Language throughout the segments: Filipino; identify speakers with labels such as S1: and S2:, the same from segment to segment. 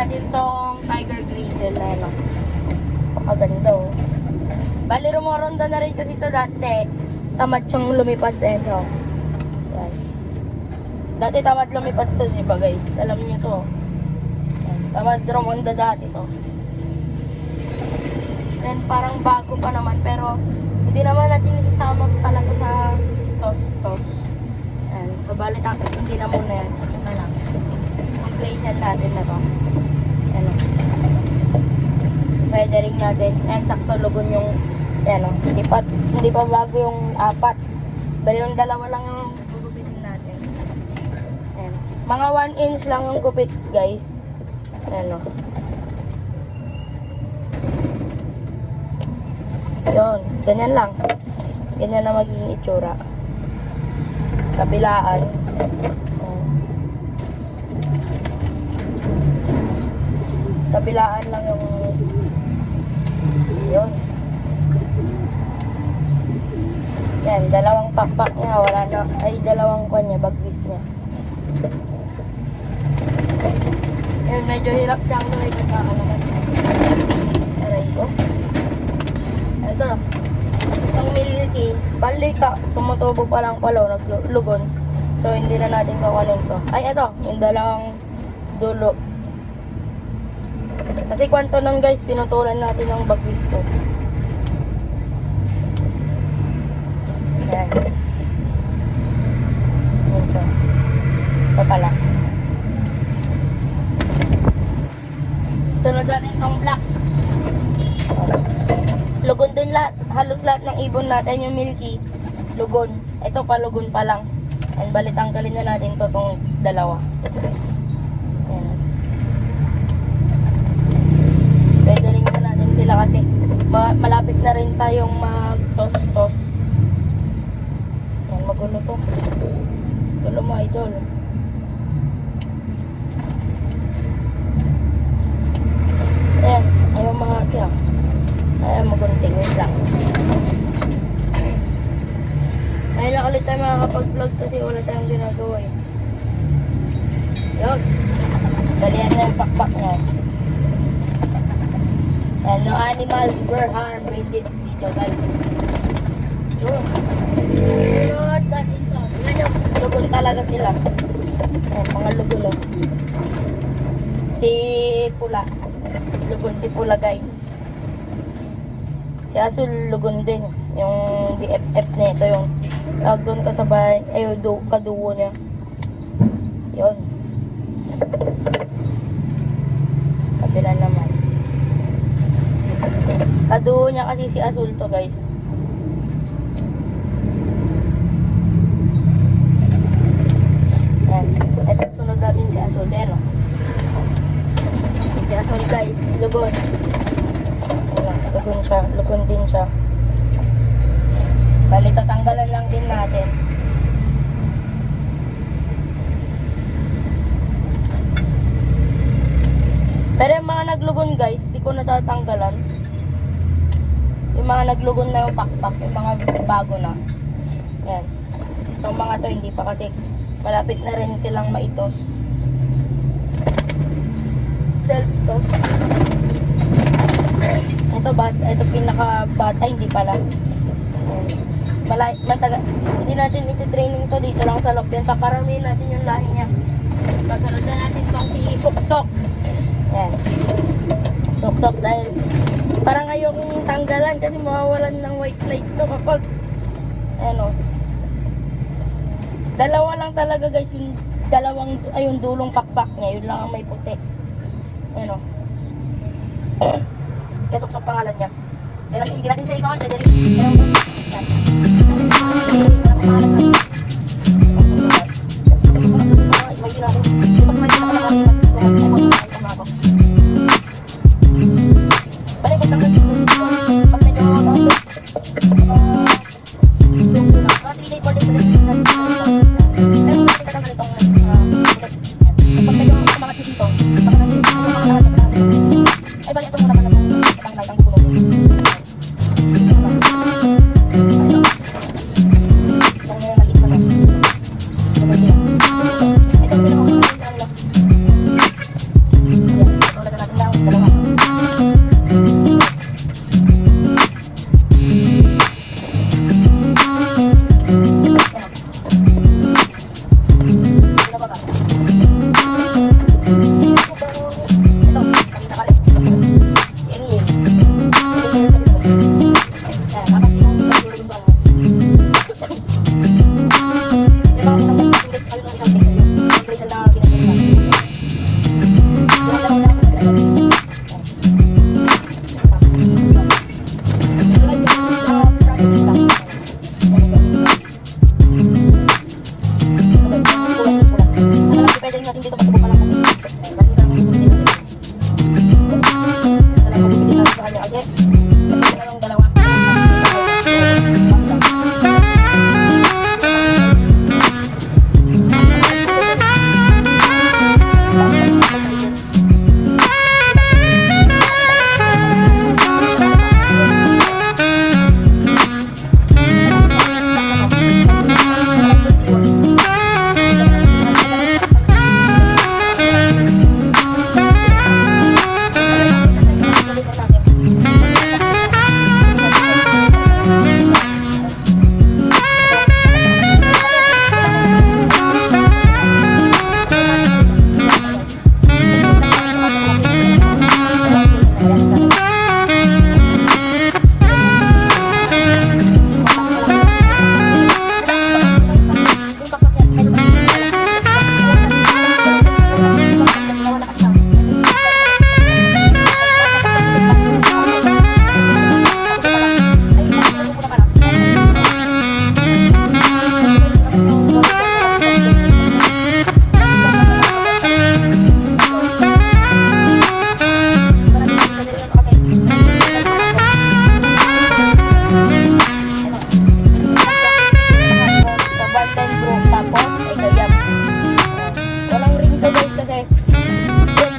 S1: natin tong Tiger Grizzle na ano. Pakaganda oh. Bali, rumoronda na rin kasi ito dati. Tamad siyang lumipad eh. So, yan. Dati tamad lumipad to, di ba guys? Alam niyo to. Yan. Tamad rumonda dati to. Yan, parang bago pa naman. Pero, hindi naman natin isasama talaga sa tos-tos. Yan. So, bali, hindi na muna yan. Ito na lang. Upgrade natin na to. Yan o. Feathering natin. Yan, sakto lugon yung yan o. Hindi pa bago yung 4. Bali yung 2 lang yung gugupitin natin. Yan. Mga 1 inch lang yung gupit guys. Yan o. Yun. Ganyan lang. Ganyan na magiging itsura. Kabilaan. Yan. Kabilaan lang yung yun. Yan, 2 pakpak niya, wala na, ay 2 kwan niya, bagwis niya. Yan, medyo hirap siyang tuloy kasakalaman. Aray ko. Ito, itong milky, bali ka, tumutubo pa lang pala, naglugon. So, hindi na natin kakunin to. Ay, ito, yung 2 dulo. Kasi kwanto nun guys, pinutulan natin ng bagwis ko. Yan. Yan siya. Ito pala. Sunod natin itong black. Lugon din lahat. Halos lahat ng ibon natin yung milky. Lugon. Ito pa lugon pa lang. Yan, balit tanggalin na natin to itong 2. Yan. Pwede rin na natin sila kasi malapit na rin tayong mag-tos-tos. Yan, magulo to. Gulo mo, idol. Ayan, ayaw mga kaya. Ayaw magunting, wait lang. Ayaw lang ulit tayo makakapag-vlog kasi wala tayong ginagawa eh. Yun. Dalihan na yung pakpak niya. And no animals were harmed by this video guys. Yun. Sunod natin ito. Tingnan nyo, lugon talaga sila. Ayan, mga lugulo. Si Pula. Lugon si Pula guys. Si Asul lugon din. Yung BFF na ito, yung doon kasabay, ay kaduwo niya. Yun. Kabila naman. Kaduo niya kasi si Asul to guys. Yan. Ito sunod natin si Asul. Yan o. Si Asul guys. Lugon. Ayan. Lugon siya. Lugon din siya. Bali tatanggalan lang din natin. Pero yung mga naglugon guys, di ko natatanggalan. Yung mga naglugon na yung pakpak, yung mga bago na. Yan. Itong mga to hindi pa kasi malapit na rin silang maitos. Self-toss. Ito pinaka bata, hindi pala. Hindi natin iti-training to dito lang sa loob. Yan, paparamihin natin yung lahi niya. Kasunod na natin itong si Suksok. Yan. Suksok dahil parang ayokong tanggalan kasi mawawalan ng white light to kapag ano. 2 lang talaga guys, yung yung dulong pakpak niya, yun lang ang may puti. Ano. Kaya Suksok pangalan niya. Pero hindi natin siya ikaw, pwede rin. Ito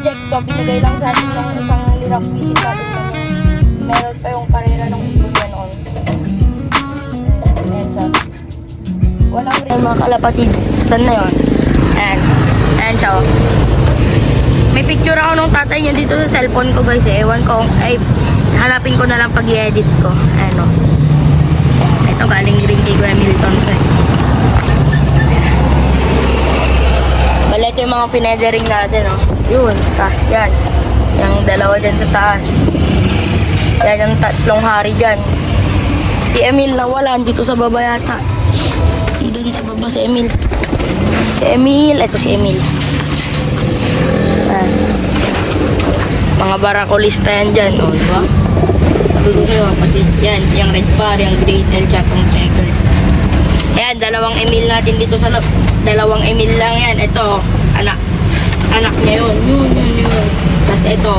S1: project to, binigay lang sa atin ng isang lirang visit natin. Meron pa yung karera ng ibon na noon. Ayan siya. Walang rin mga kalapatids. Saan na yun? Ayan. Ayan siya. Oh. May picture ako nung tatay niya dito sa cellphone ko guys eh. Ewan ko. Ay, hanapin ko na lang pag i-edit ko. Ayan o. Ito galing rin kay Kuya Milton. Bale, ito yung mga pinedering natin o. Yun. Taas yan. Yung dalawa dyan sa taas. Yan yung tatlong hari dyan. Si Emil nawala dito sa baba yata. Doon sa baba si Emil. Si Emil. Ito si Emil. Ah. Mga barakulista yan dyan. O, diba? Sabi ko kayo, pati yan. Yung red bar, yung gray cell, chatong checker. Ayan, dalawang Emil natin dito sa loob. Dalawang Emil lang yan. Ito, anak. Anak niya yun. Yun. Tapos ito.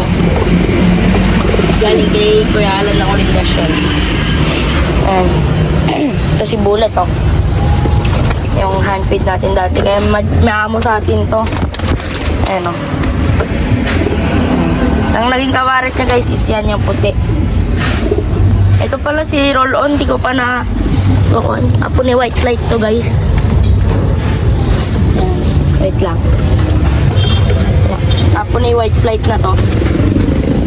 S1: Galing kay Kuya Alan ng orientasyon. Ayan. Ito si Bullet, oh. Yung hand feed natin dati. Kaya maamo sa atin to. Ayan, oh. Ang naging kawaris niya guys is yan yung puti. Ito pala si Roll-On. Di ko pa na Roll-On. Apo ni White Light to guys. Ayan. Wait lang. Apo ni White Flight na to.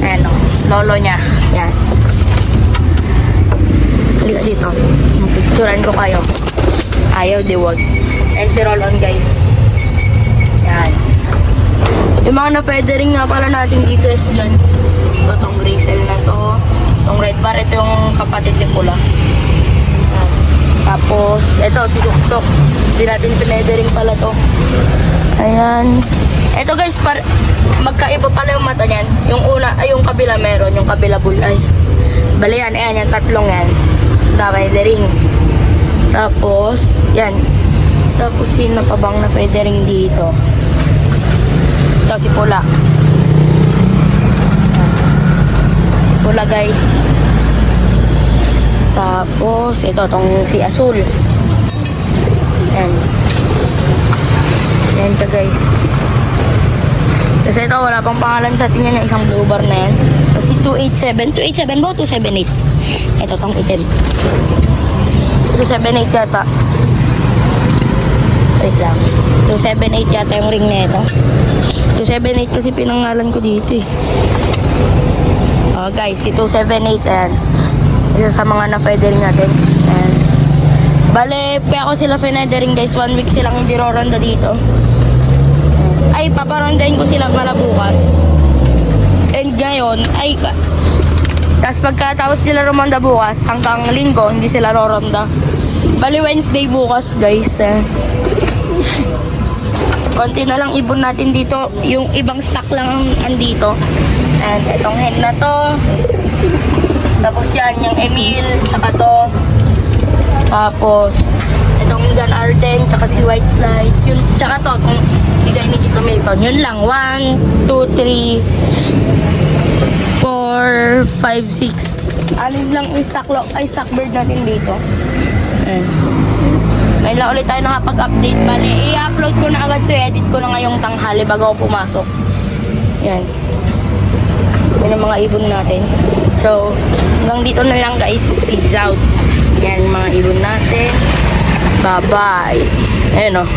S1: Ayan, oh. Lolo niya. Yan. Halika dito. Yung picturean ko kayo. Ayaw, diwag. And si Roll-On guys. Yan. Yung mga na-feathering nga pala natin dito is yan. Ito, itong gray cell na to. Itong red bar, ito yung kapatid ni Pula. Yan. Tapos, ito, si Suksok. Hindi natin feathering pala to. Ayan. Ito guys, magkaiba pala yung mata niyan. Yung una, ay yung kabila meron, yung kabila bulay. Bali yan, ayan, yung tatlong yan. Na-feathering. Tapos, yan. Tapos, sino pa bang na-feathering dito? Ito, si Pula. Si Pula, guys. Tapos, ito, itong si Azul. Yan. Yan siya, guys. Kasi ito, wala pang pangalan sa atin yan, yung isang blue bar na yan. Kasi 287. 287 ba o 278? Ito, itong itim. 278 yata. Wait lang. 278 yata yung ring na ito. 278 kasi pinangalan ko dito eh. Oh, guys, si 278 ayan. Isa sa mga na-feathering natin. Ayan. Bale, kaya ako sila feathering guys. 1 week silang hindi roronda dito. Ay, paparondahin ko sila pala bukas. And ngayon, ay, tapos pagkatapos sila romonda bukas, hanggang linggo, hindi sila roronda. Bali, Wednesday bukas, guys. Konti na lang ibon natin dito. Yung ibang stock lang andito. And itong hen na to. Tapos yan, yung Emil, tsaka to. Tapos, itong John Arden, tsaka si White Flight. Yun, tsaka to, itong bigay ni Tito Milton. Yun lang. 1, 2, 3, 4, 5, 6. Anim lang yung stock bird natin dito. Ayan. May lang ulit tayo nakapag-update. Bali, i-upload ko na agad to. Edit ko na ngayong tanghali bago ako pumasok. Yan. Yan ang mga ibon natin. So, hanggang dito na lang guys. Peace out. Yan mga ibon natin. Bye-bye. Ayan o.